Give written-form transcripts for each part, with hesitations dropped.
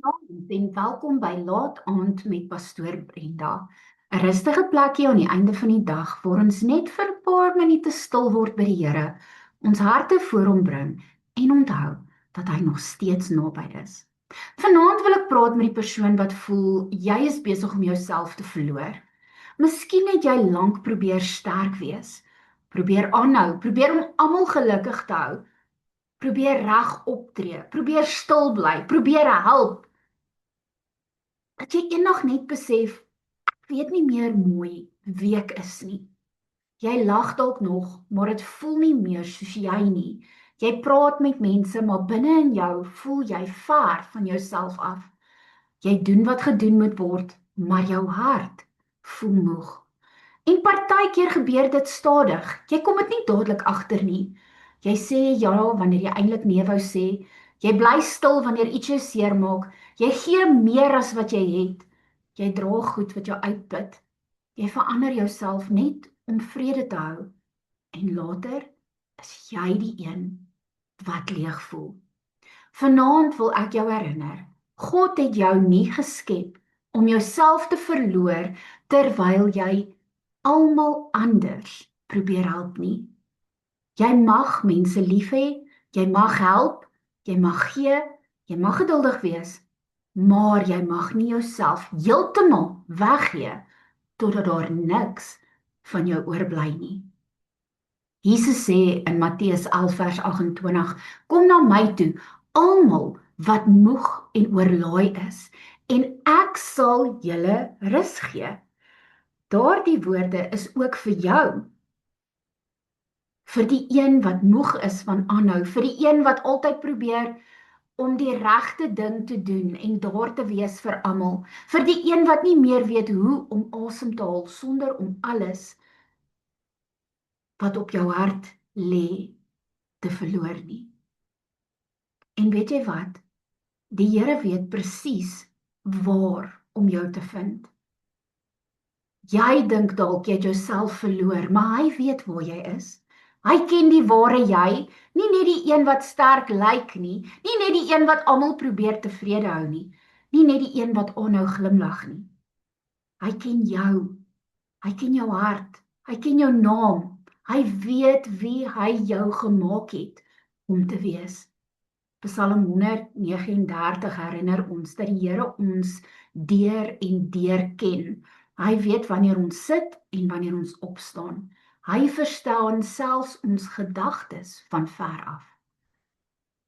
Goeienaand en welkom by Laat Aand met Pastoor Brenda. 'n Rustige plekjie aan die einde van die dag waar ons net vir 'n paar minute stil word by die Here, ons harte voor hom bring en onthou dat hy nog steeds naby is. Vanaand wil ek praat met die persoon wat voel jy is besig om jouself te verloor. Miskien het jy lank probeer sterk wees, probeer aanhou, probeer om almal gelukkig te hou, probeer reg optree, probeer stil bly, probeer help. Dat jy eendag net besef, ek weet nie meer mooi wie ek is nie. Jy lag dalk nog, maar dit voel nie meer soos jy nie. Jy praat met mense, maar binne in jou voel jy ver van jouself af. Jy doen wat gedoen moet word, maar jou hart voel moeg. En partykeer gebeur dit stadig. Jy kom dit nie dadelik agter nie. Jy sê ja wanneer jy eintlik nee wou sê. Jy bly stil wanneer iets jou seermaak. Jy gee meer as wat jy het. Jy dra goed wat jou uitput. Jy verander jouself net om vrede te hou. En later is jy die een wat leeg voel. Vanaand wil ek jou herinner. God het jou nie geskep om jouself te verloor terwyl jy almal anders probeer help nie. Jy mag mense lief hê, jy mag help, jy mag gee, jy mag geduldig wees, maar jy mag nie jouself heeltemal weggee totdat daar niks van jou oorbly nie. Jesus sê in Matteus 11 vers 28, kom na my toe, almal wat moeg en oorlaai is, en ek sal julle rus gee. Daardie woorde is ook vir jou, vir die een wat moeg is van aanhou, vir die een wat altyd probeer om die regte ding te doen en daar te wees vir almal, vir die een wat nie meer weet hoe om asem te haal sonder om alles wat op jou hart lê te verloor nie. En weet jy wat? Die Here weet presies waar om jou te vind. Jy dink dalk jy het jouself verloor, maar hy weet waar jy is. Hy ken die ware jy, nie net die een wat sterk lyk nie, nie net die een wat almal probeer tevrede hou nie, nie net die een wat aanhou glimlag nie. Hy ken jou, hy ken jou hart, hy ken jou naam, hy weet wie hy jou gemaak het om te wees. Psalm 139 herinner ons dat die Here ons deur en deur ken. Hy weet wanneer ons sit en wanneer ons opstaan. Hy verstaan selfs ons gedagtes van ver af.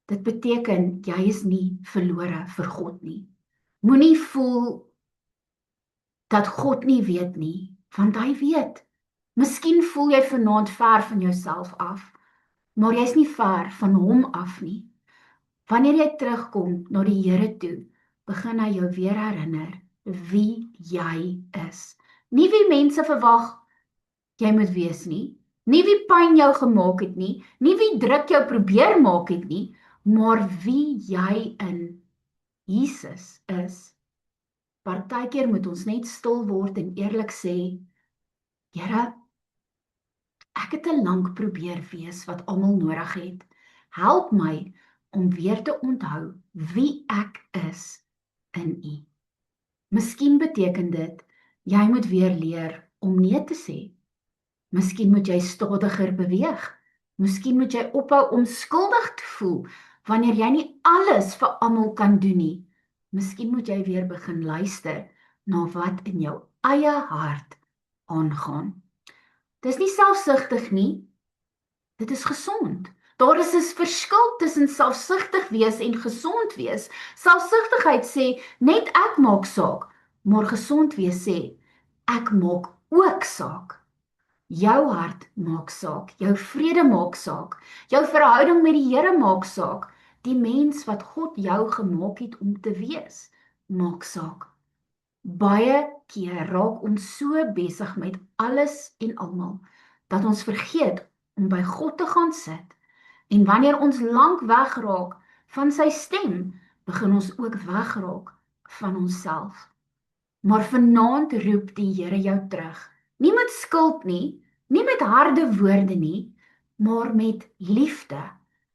Dit beteken jy is nie verlore vir God nie. Moenie voel dat God nie weet nie, want hy weet. Miskien voel jy vanaand ver van jouself af, maar jy's nie ver van hom af nie. Wanneer jy terugkom na die Here toe, begin hy jou weer herinner wie jy is. Nie wie mense verwag jy moet wees nie, nie wie pyn jou gemaak het nie, nie wie druk jou probeer maak het nie, maar wie jy in Jesus is. Partykeer moet ons net stil word en eerlik sê, Here, ek het te lank probeer wees wat almal nodig het. Help my om weer te onthou wie ek is in U. Miskien beteken dit, jy moet weer leer om nee te sê. Miskien moet jy stadiger beweeg. Miskien moet jy ophou om skuldig te voel, wanneer jy nie alles vir almal kan doen nie. Miskien moet jy weer begin luister na wat in jou eie hart aangaan. Dis nie selfsugtig nie, dit is gesond. Daar is 'n verskil tussen selfsugtig wees en gesond wees. Selfsugtigheid sê, net ek maak saak, maar gesond wees sê, ek maak ook saak. Jou hart maak saak, jou vrede maak saak, jou verhouding met die Here maak saak, die mens wat God jou gemaak het om te wees, maak saak. Baie keer raak ons so besig met alles en almal, dat ons vergeet om by God te gaan sit. En wanneer ons lank wegraak van sy stem, begin ons ook wegraak van onsself. Maar vanaand roep die Here jou terug, nie met skuld nie, nie met harde woorde nie, maar met liefde.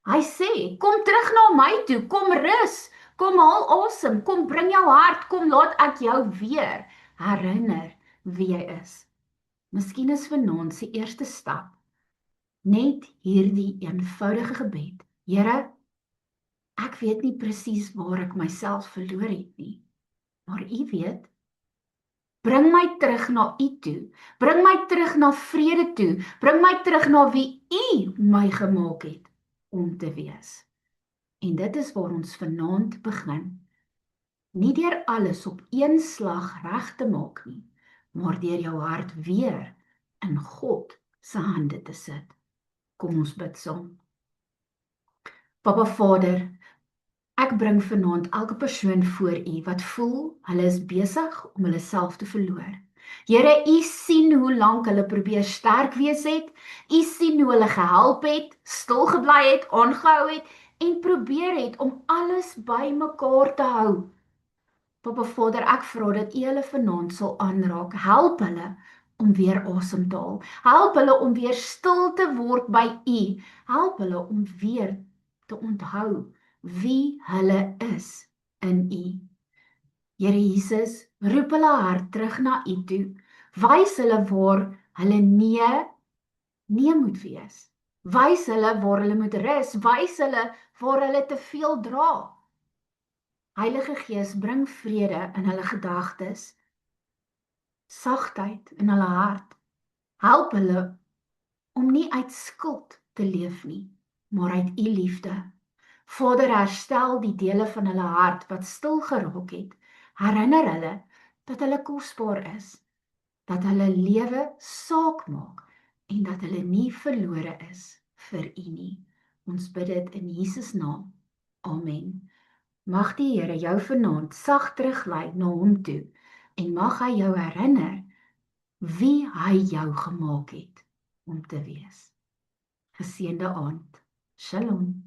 Hy sê, kom terug na my toe, kom rus, Kom haal asem, kom bring jou hart, kom laat ek jou weer herinner wie jy is. Miskien is vanaand se eerste stap net hierdie eenvoudige gebed. Here, ek weet nie presies waar ek myself verloor het nie, maar U weet. Bring my terug na U toe. Bring my terug na vrede toe. Bring my terug na wie U my gemaak het om te wees. En dit is waar ons vanaand begin. Nie deur alles op een slag reg te maak nie, maar deur jou hart weer in God se hande te sit. Kom ons bid saam. Papa Vader, ek bring vanaand elke persoon voor U wat voel hulle is besig om hulle self te verloor. Here, U sien hoe lank hulle probeer sterk wees het. U sien hoe hulle gehelp het, stil gebly het, aangehou het en probeer het om alles bymekaar te hou. Papa Vader, ek vra dat U hulle vanaand sal aanraak. Help hulle om weer asem te haal. Help hulle om weer stil te word by U. Help hulle om weer te onthou wie hulle is in U. Here Jesus, roep hulle hart terug na U toe. Wys hulle waar hulle nee moet wees. Wys hulle waar hulle moet rus. Wys hulle waar hulle te veel dra. Heilige Gees, bring vrede in hulle gedagtes, sagtheid in hulle hart. Help hulle om nie uit skuld te leef nie, maar uit U liefde. Vader, herstel die dele van hulle hart wat stil geraak het. Herinner hulle dat hulle kosbaar is, dat hulle lewe saak maak en dat hulle nie verlore is vir U nie. Ons bid dit in Jesus naam. Amen. Mag die Here jou vanaand sag teruglei na hom toe en mag hy jou herinner wie hy jou gemaak het om te wees. Geseënde aand. Shalom.